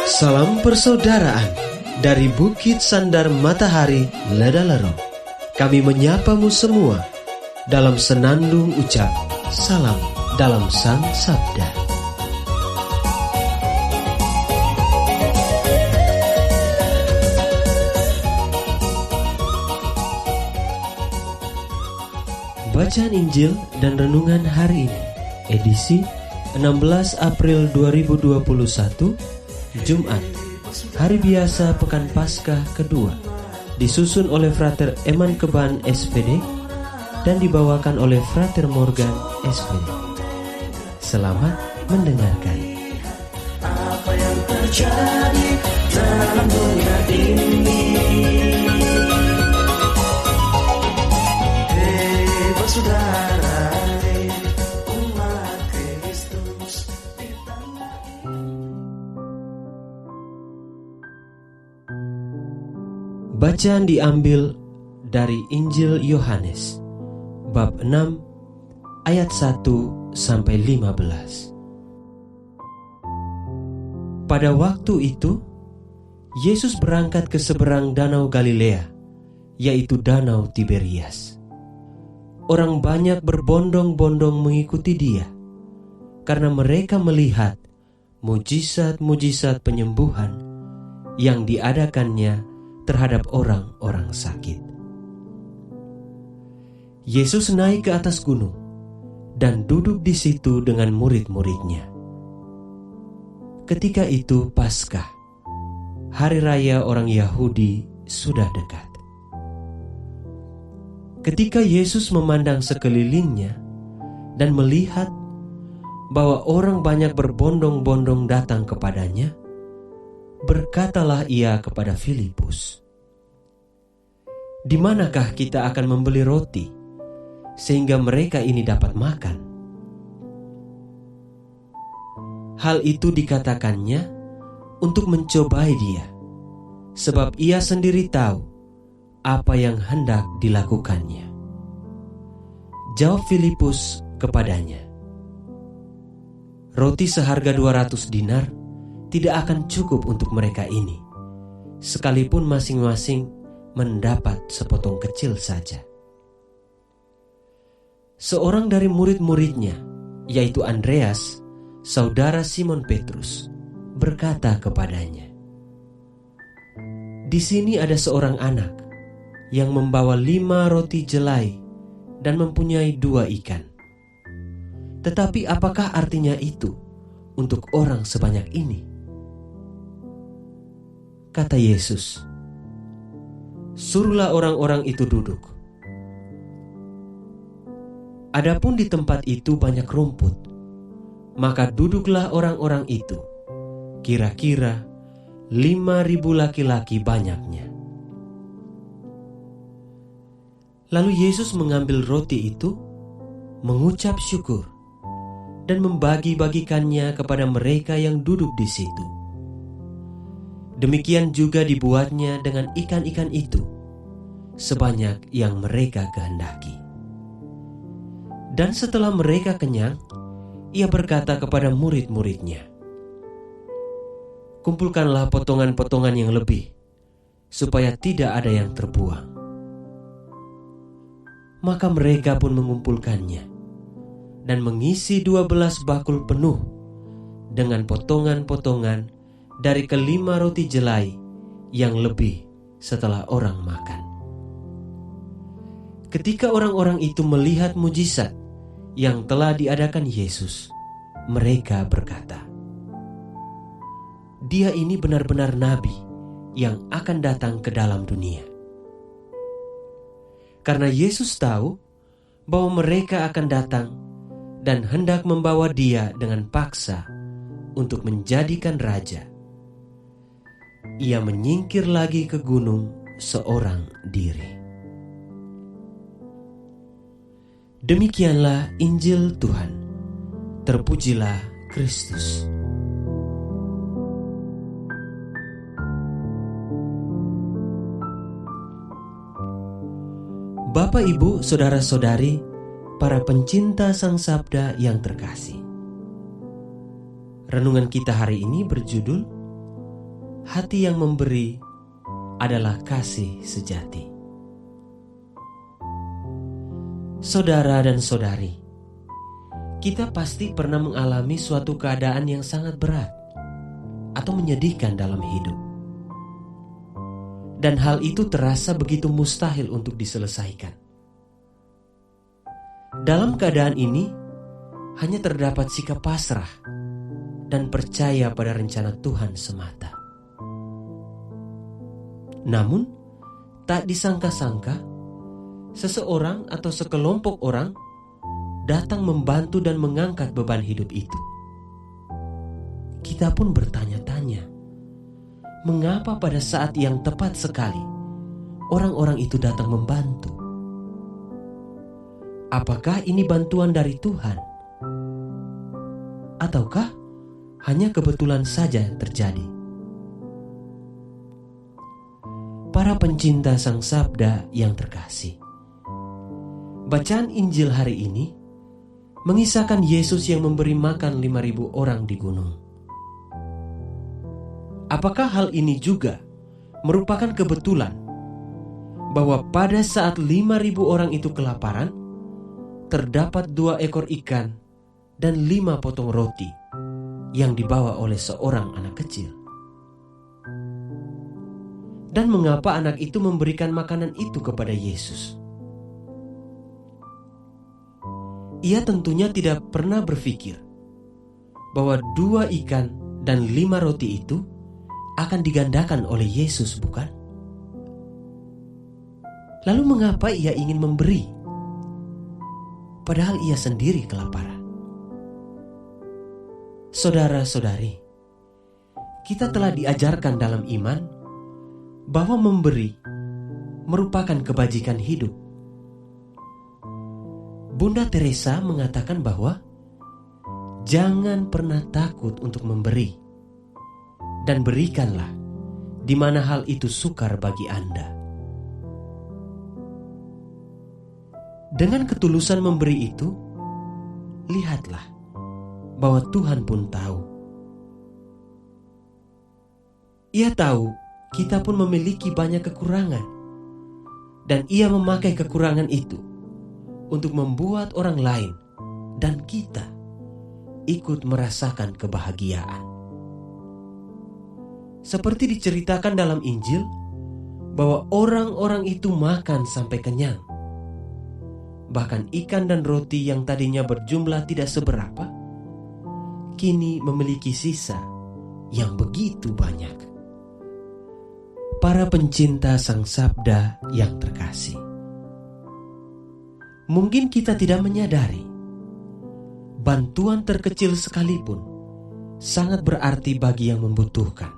Salam persaudaraan dari Bukit Sandar Matahari Ledalero. Kami menyapamu semua dalam senandung ucap salam dalam Sang Sabda. Bacaan Injil dan Renungan hari ini, edisi 16 April 2021, Jumat, hari biasa Pekan Paskah kedua, disusun oleh Frater Eman Keban SPD dan dibawakan oleh Frater Morgan SPD. Selamat mendengarkan. Apa yang terjadi dalam dunia ini? Hei bersaudara, umat Kristus di tanah ini. Bacaan diambil dari Injil Yohanes, bab 6, ayat 1 sampai 15. Pada waktu itu, Yesus berangkat ke seberang danau Galilea, yaitu danau Tiberias. Orang banyak berbondong-bondong mengikuti dia, karena mereka melihat mujizat-mujizat penyembuhan yang diadakannya terhadap orang-orang sakit. Yesus naik ke atas gunung dan duduk di situ dengan murid-muridnya. Ketika itu Paskah, hari raya orang Yahudi, sudah dekat. Ketika Yesus memandang sekelilingnya dan melihat bahwa orang banyak berbondong-bondong datang kepadanya, berkatalah ia kepada Filipus, "Di manakah kita akan membeli roti sehingga mereka ini dapat makan?" Hal itu dikatakannya untuk mencobai dia, sebab ia sendiri tahu apa yang hendak dilakukannya. Jawab Filipus kepadanya, "Roti seharga 200 dinar tidak akan cukup untuk mereka ini, sekalipun masing-masing mendapat sepotong kecil saja." Seorang dari murid-muridnya, yaitu Andreas, saudara Simon Petrus, berkata kepadanya, "Di sini ada seorang anak yang membawa 5 roti jelai dan mempunyai 2 ikan. Tetapi apakah artinya itu untuk orang sebanyak ini?" Kata Yesus, "Suruhlah orang-orang itu duduk." Adapun di tempat itu banyak rumput, maka duduklah orang-orang itu, kira-kira 5.000 laki-laki banyaknya. Lalu Yesus mengambil roti itu, mengucap syukur, dan membagi-bagikannya kepada mereka yang duduk di situ. Demikian juga dibuatnya dengan ikan-ikan itu, sebanyak yang mereka kehendaki. Dan setelah mereka kenyang, ia berkata kepada murid-muridnya, "Kumpulkanlah potongan-potongan yang lebih, supaya tidak ada yang terbuang." Maka mereka pun mengumpulkannya, dan mengisi 12 bakul penuh dengan potongan-potongan dari ke-5 roti jelai yang lebih setelah orang makan. Ketika orang-orang itu melihat mujizat yang telah diadakan Yesus, mereka berkata, "Dia ini benar-benar nabi yang akan datang ke dalam dunia." Karena Yesus tahu bahwa mereka akan datang dan hendak membawa dia dengan paksa untuk menjadikan raja, ia menyingkir lagi ke gunung seorang diri. Demikianlah Injil Tuhan. Terpujilah Kristus. Bapak, Ibu, saudara-saudari, para pencinta Sang Sabda yang terkasih. Renungan kita hari ini berjudul hati yang memberi adalah kasih sejati. Saudara dan saudari, kita pasti pernah mengalami suatu keadaan yang sangat berat atau menyedihkan dalam hidup. Dan hal itu terasa begitu mustahil untuk diselesaikan. Dalam keadaan ini, hanya terdapat sikap pasrah dan percaya pada rencana Tuhan semata. Namun, tak disangka-sangka, seseorang atau sekelompok orang datang membantu dan mengangkat beban hidup itu. Kita pun bertanya-tanya, mengapa pada saat yang tepat sekali orang-orang itu datang membantu? Apakah ini bantuan dari Tuhan? Ataukah hanya kebetulan saja terjadi? Para pencinta Sang Sabda yang terkasih, bacaan Injil hari ini mengisahkan Yesus yang memberi makan 5.000 orang di gunung. Apakah hal ini juga merupakan kebetulan bahwa pada saat 5.000 orang itu kelaparan, terdapat 2 ekor ikan dan 5 potong roti yang dibawa oleh seorang anak kecil? Dan mengapa anak itu memberikan makanan itu kepada Yesus? Ia tentunya tidak pernah berpikir bahwa 2 ikan dan 5 roti itu akan digandakan oleh Yesus, bukan? Lalu mengapa ia ingin memberi, padahal ia sendiri kelaparan? Saudara-saudari, kita telah diajarkan dalam iman bahwa memberi merupakan kebajikan hidup. Bunda Teresa mengatakan bahwa jangan pernah takut untuk memberi, dan berikanlah di mana hal itu sukar bagi Anda. Dengan ketulusan memberi itu, lihatlah bahwa Tuhan pun tahu. Ia tahu kita pun memiliki banyak kekurangan, dan ia memakai kekurangan itu untuk membuat orang lain dan kita ikut merasakan kebahagiaan. Seperti diceritakan dalam Injil, bahwa orang-orang itu makan sampai kenyang. Bahkan ikan dan roti yang tadinya berjumlah tidak seberapa, kini memiliki sisa yang begitu banyak. Para pencinta Sang Sabda yang terkasih, mungkin kita tidak menyadari bantuan terkecil sekalipun sangat berarti bagi yang membutuhkan.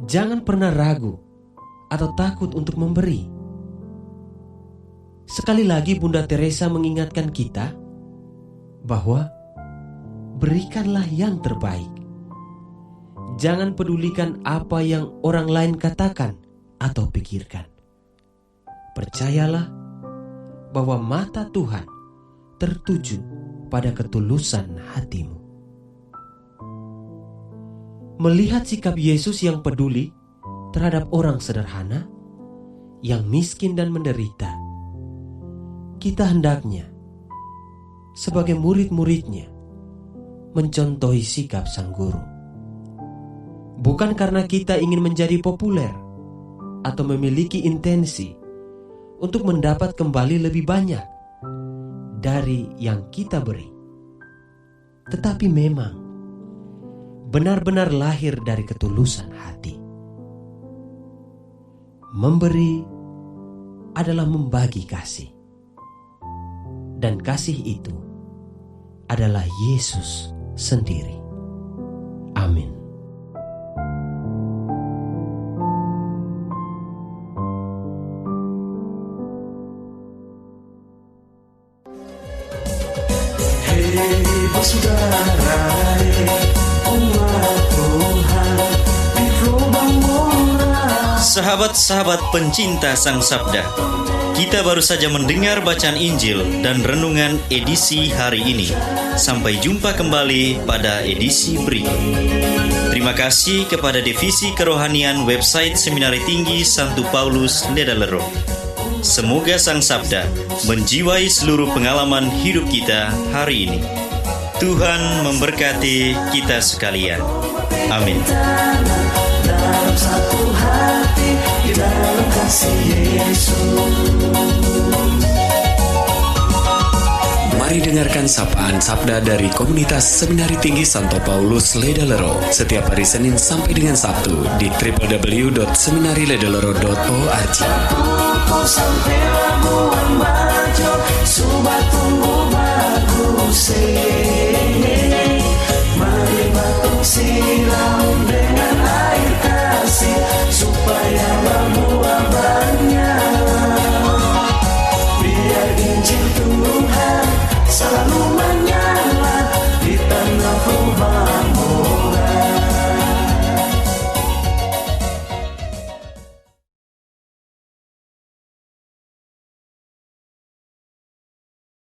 Jangan pernah ragu atau takut untuk memberi. Sekali lagi Bunda Teresa mengingatkan kita bahwa berikanlah yang terbaik. Jangan pedulikan apa yang orang lain katakan atau pikirkan. Percayalah bahwa mata Tuhan tertuju pada ketulusan hatimu. Melihat sikap Yesus yang peduli terhadap orang sederhana, yang miskin dan menderita, kita hendaknya sebagai murid-muridnya mencontohi sikap Sang Guru. Bukan karena kita ingin menjadi populer atau memiliki intensi untuk mendapat kembali lebih banyak dari yang kita beri, tetapi memang benar-benar lahir dari ketulusan hati. Memberi adalah membagi kasih, dan kasih itu adalah Yesus sendiri. Amin. Hei saudara, umat Tuhan di gelombang moral. Sahabat-sahabat pencinta Sang Sabda, kita baru saja mendengar bacaan Injil dan renungan edisi hari ini. Sampai jumpa kembali pada edisi berikut. Terima kasih kepada Divisi Kerohanian website Seminari Tinggi Santo Paulus Ledalero. Semoga Sang Sabda menjiwai seluruh pengalaman hidup kita hari ini. Tuhan memberkati kita sekalian. Amin. Dalam satu hati, di dalam kasih Yesus. Mari dengarkan sapaan sabda dari komunitas Seminari Tinggi Santo Paulus Ledalero setiap hari Senin sampai dengan Sabtu di www.seminariledalero.org. Kau sampai Labuan Bajo, Subat tunggu bagus. Mari batuk sila.